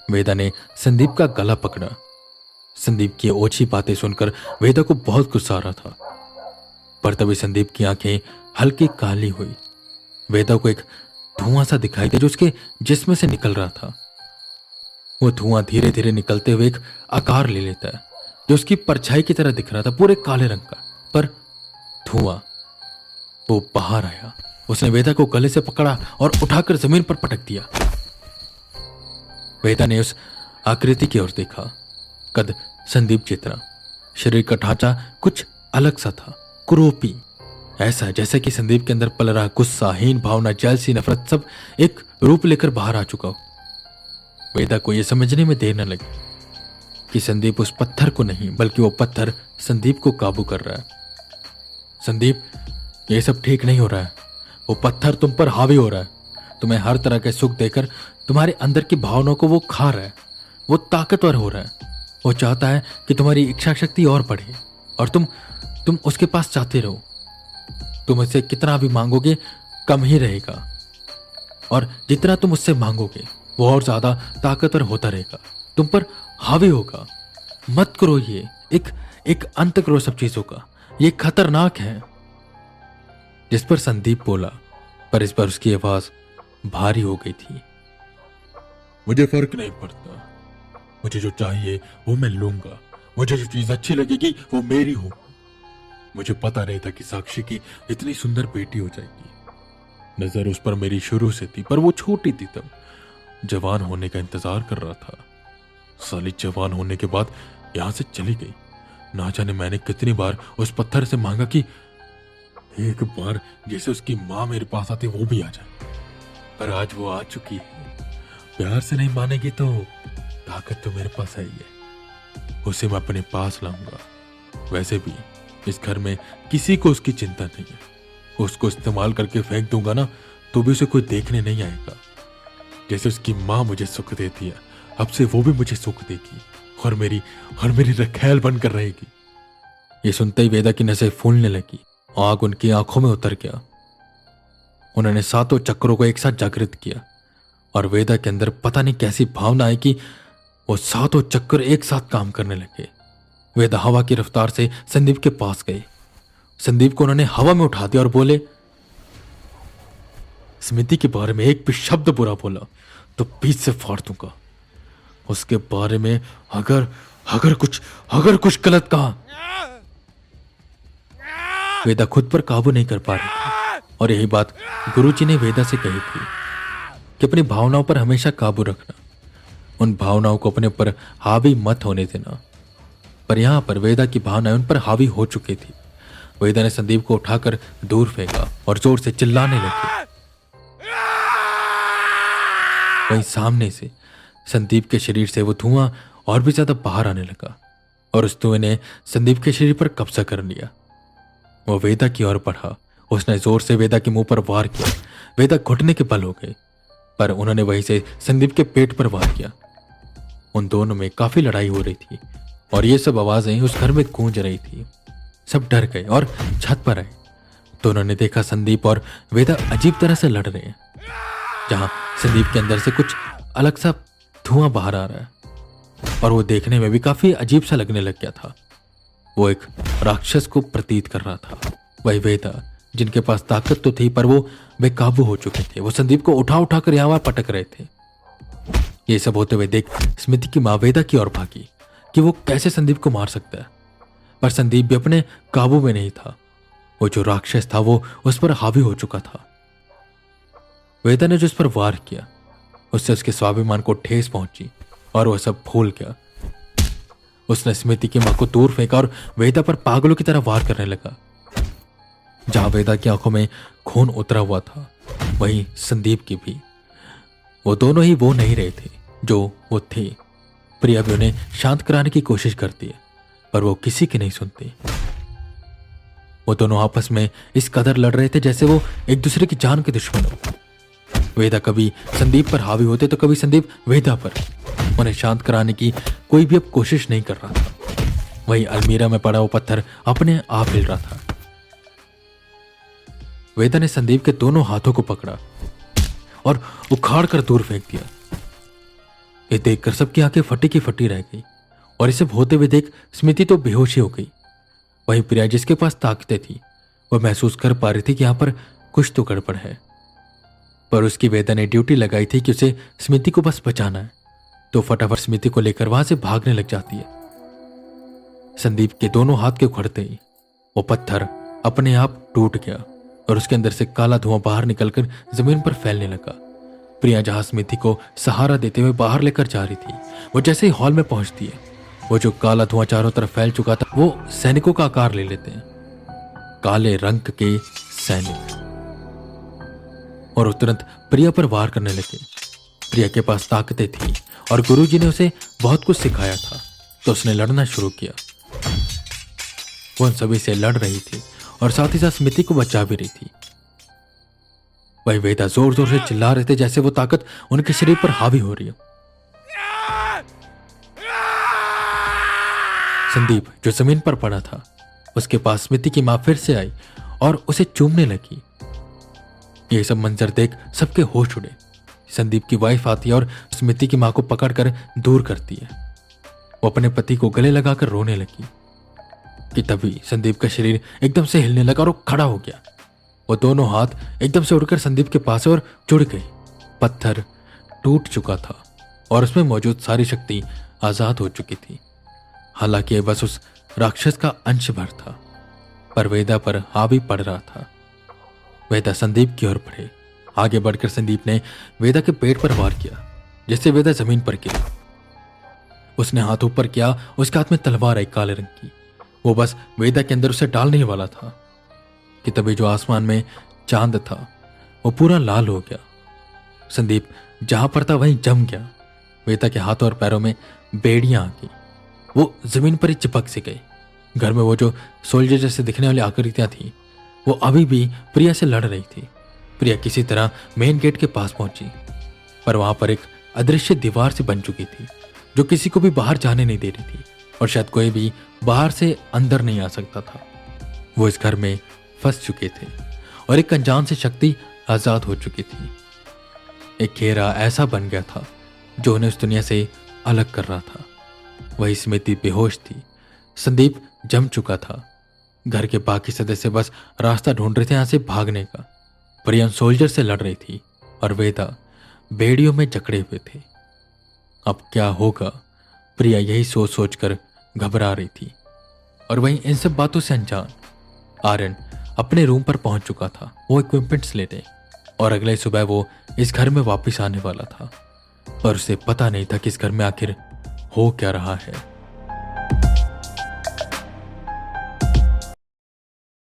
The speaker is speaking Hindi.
वेदा ने संदीप का गला पकड़ा। संदीप की ओछी बातें सुनकर वेदा को बहुत गुस्सा आ रहा था, पर तभी संदीप की आंखें हल्की काली हुई। वेदा को एक धुआं सा दिखाई दिया जो उसके जिस्म से निकल रहा था। वो धुआं धीरे धीरे निकलते हुए एक आकार ले लेता है जो उसकी परछाई की तरह दिख रहा था, पूरे काले रंग का। पर धुआं वो बाहर आया। उसने वेदा को गले से पकड़ा और उठाकर जमीन पर पटक दिया। वेदा ने उस आकृति की ओर देखा। कद संदीप जितना, शरीर का ढांचा कुछ अलग सा था, क्रूपी, ऐसा जैसे कि संदीप के अंदर पल रहा गुस्सा, हीन भावना, जेलसी, नफरत सब एक रूप लेकर बाहर आ चुका हो। वेदा को यह समझने में देर न लगी कि संदीप उस पत्थर को नहीं बल्कि वो पत्थर संदीप को काबू कर रहा है। संदीप, ये सब ठीक नहीं हो रहा है। वो पत्थर तुम पर हावी हो रहा है। तुम्हें हर तरह के सुख देकर तुम्हारे अंदर की भावनाओं को वो खा रहा है। वो ताकतवर हो रहा है। वो चाहता है कि तुम्हारी इच्छा शक्ति और बढ़े और तुम उसके पास जाते रहो। तुम उससे कितना भी मांगोगे कम ही रहेगा, और जितना तुम उससे मांगोगे वो और ज्यादा ताकतवर होता रहेगा, तुम पर हावी होगा। मत करो ये, एक अंत करो सब चीजों का। ये खतरनाक है। जिस पर संदीप बोला, पर इस पर उसकी आवाज भारी हो गई थी। मुझे फर्क नहीं पड़ता। मुझे जो चाहिए वो मैं लूंगा। मुझे जो चीज अच्छी लगेगी वो मेरी होगी। मुझे पता नहीं था कि साक्षी की इतनी सुंदर बेटी हो जाएगी। नजर उस पर मेरी शुरू से थी, पर वो छोटी थी तब। जवान होने का इंतजार कर रहा था। साली जवान होने के बाद यहां से चली गई। ना जाने मैंने कितनी बार उस पत्थर से मांगा कि एक बार जैसे उसकी मां मेरे पास आती वो भी आ जाए, पर आज वो आ चुकी है। प्यार से नहीं मानेगी तो ताकत तो मेरे पास है ही है। उसे मैं अपने पास लाऊंगा। वैसे भी इस घर में किसी को उसकी चिंता नहीं है। उसको इस्तेमाल करके फेंक दूंगा ना तो भी उसे कोई देखने नहीं आएगा। जैसे उसकी मां मुझे सुख देती है, अब से वो भी मुझे सुख देगी और मेरी रखैल बनकर रहेगी। ये सुनते ही वेदा की नसें फूलने लगी। आग उनकी आंखों में उतर गया। उन्होंने सातों चक्रों को एक साथ जागृत किया और वेदा के अंदर पता नहीं कैसी भावना आई कि वो सातों चक्र एक साथ काम करने लगे। वेदा हवा की रफ्तार से संदीप के पास गए। संदीप को उन्होंने हवा में उठा दिया और बोले, स्मृति के बारे में एक भी शब्द बुरा बोला तो बीच से फाड़ दूंगा। उसके बारे में अगर कुछ गलत कहा। वेदा खुद पर काबू नहीं कर पा रही थी, और यही बात गुरुजी ने वेदा से कही थी कि अपनी भावनाओं पर हमेशा काबू रखना, उन भावनाओं को अपने ऊपर हावी मत होने देना। पर यहां पर वेदा की भावनाएं उन पर हावी हो चुकी थी। वेदा ने संदीप को उठाकर दूर फेंका और जोर से चिल्लाने लगी। वहीं सामने से संदीप के शरीर से वो धुआं और भी ज्यादा बाहर आने लगा और उस धुएं ने संदीप के शरीर पर कब्जा कर लिया। वो वेदा की ओर बढ़ा। उसने जोर से वेदा के मुंह पर वार किया। वेदा घुटने के बल हो गए, पर उन्होंने वहीं से संदीप के पेट पर वार किया। उन दोनों में काफी लड़ाई हो रही थी और ये सब आवाजें उस घर में गूंज रही थी। सब डर गए और छत पर आए तो उन्होंने देखा संदीप और वेदा अजीब तरह से लड़ रहे हैं। जहां संदीप के अंदर से कुछ अलग सा धुआं बाहर आ रहा है और वो देखने में भी काफी अजीब सा लगने लग गया था। वो एक राक्षस को प्रतीत कर रहा था। वही वेदा, जिनके पास ताकत तो थी पर वो बेकाबू हो चुके थे। वो संदीप को उठा कर यहाँ पटक रहे थे। ये सब होते हुए देख स्मृति की मां वेदा की ओर भागी कि वो कैसे संदीप को मार सकता है, पर संदीप भी अपने काबू में नहीं था। वो जो राक्षस था वो उस पर हावी हो चुका था। वेदा ने जो उस पर वार किया उससे उसके स्वाभिमान को ठेस पहुंची और वह सब भूल गया। उसने स्मृति की मां को दूर फेंका और वेदा पर पागलों की तरह वार करने लगा। जहां वेदा की आंखों में खून उतरा हुआ था वहीं संदीप की भी। वो दोनों ही वो नहीं रहे थे जो वो थे। प्रिया भी उन्हें शांत कराने की कोशिश करती है पर वो किसी की नहीं सुनती। वो दोनों आपस में इस कदर लड़ रहे थे जैसे वो एक दूसरे की जान के दुश्मन हो। वेदा कभी संदीप पर हावी होते तो कभी संदीप वेदा पर। उन्हें शांत कराने की कोई भी अब कोशिश नहीं कर रहा था। वही अलमीरा में पड़ा वो पत्थर अपने आप हिल रहा था। वेदा ने संदीप के दोनों हाथों को पकड़ा और उखाड़ कर दूर फेंक दिया। ये देखकर सबकी आंखें फटी की फटी रह गई और इसे होते हुए देख स्मृति तो बेहोशी हो गई। वहीं प्रिया जिसके पास ताकतें थी वह महसूस कर पा रही थी कि यहां पर कुछ तो गड़बड़ है, पर उसकी वेदा ने ड्यूटी लगाई थी कि उसे स्मृति को बस बचाना है, तो फटाफट स्मृति को लेकर वहां से भागने लग जाती है। संदीप के दोनों हाथ के उखड़ते ही वो पत्थर अपने आप टूट गया और उसके अंदर से काला धुआं बाहर निकलकर जमीन पर फैलने लगा। प्रिया जहां स्मृति को सहारा देते हुए बाहर लेकर जा रही थी, वो जैसे ही हॉल में पहुंचती है, वो जो काला धुआं चारों तरफ फैल चुका था वो सैनिकों का आकार ले लेते हैं, काले रंग के सैनिक, और वो तुरंत प्रिया पर वार करने लगे। प्रिया के पास ताकतें थी और गुरुजी ने उसे बहुत कुछ सिखाया था, तो उसने लड़ना शुरू किया। वो उन सभी से लड़ रही थी और साथ ही साथ स्मृति को बचा भी रही थी। वही वेदा जोर जोर से चिल्ला रहे थे जैसे वो ताकत उनके शरीर पर हावी हो रही हो। संदीप जो जमीन पर पड़ा था, उसके पास स्मृति की मां फिर से आई और उसे चूमने लगी। यह सब मंजर देख सबके होश उड़े। संदीप की वाइफ आती है और स्मृति की मां को पकड़कर दूर करती है। वो अपने पति को गले लगाकर रोने लगी कि तभी संदीप का शरीर एकदम से हिलने लगा और वो खड़ा हो गया। वो दोनों हाथ एकदम से उड़कर संदीप के पास और जुड़ गए। पत्थर टूट चुका था और उसमें मौजूद सारी शक्ति आजाद हो चुकी थी। हालांकि बस उस राक्षस का अंश भर था, पर वेदा पर हावी पड़ रहा था। वेदा संदीप की ओर बढ़े। आगे बढ़कर संदीप ने वेदा के पेट पर वार किया, जिससे वेदा जमीन पर गिरी। उसने हाथ ऊपर किया, उसके हाथ में तलवार आई काले रंग की। वो बस वेदा के अंदर उसे डालने वाला था कि तभी जो आसमान में चांद था वो पूरा लाल हो गया। संदीप जहां पर था वहीं जम गया। वेदा के हाथों और पैरों में बेड़ियां आ गई। वो जमीन पर ही चिपक से गए। घर में वो जो सोल्जर जैसे दिखने वाली आकृतियां थी वो अभी भी प्रिया से लड़ रही थी। प्रिया किसी तरह मेन गेट के पास पहुंची, पर वहां पर एक अदृश्य दीवार से बन चुकी थी जो किसी को भी बाहर जाने नहीं दे रही थी और शायद कोई भी बाहर से अंदर नहीं आ सकता था। वो इस घर में फंस चुके थे और एक अनजान से शक्ति आजाद हो चुकी थी। एक घेरा ऐसा बन गया था जो उन्हें उस दुनिया से अलग कर रहा था। वही स्मृति बेहोश थी। संदीप जम चुका था। घर के बाकी सदस्य बस रास्ता ढूंढ रहे थे यहां से भागने का। प्रिया सोल्जर से लड़ रही थी और वेदा बेड़ियों में जकड़े हुए थे। अब क्या होगा, प्रिया यही सोच सोचकर घबरा रही थी। और वहीं इन सब बातों से अनजान आर्यन अपने रूम पर पहुंच चुका था। वो इक्विपमेंट्स लेने और अगले सुबह वो इस घर में वापस आने वाला था, पर उसे पता नहीं था कि इस घर में आखिर हो क्या रहा है।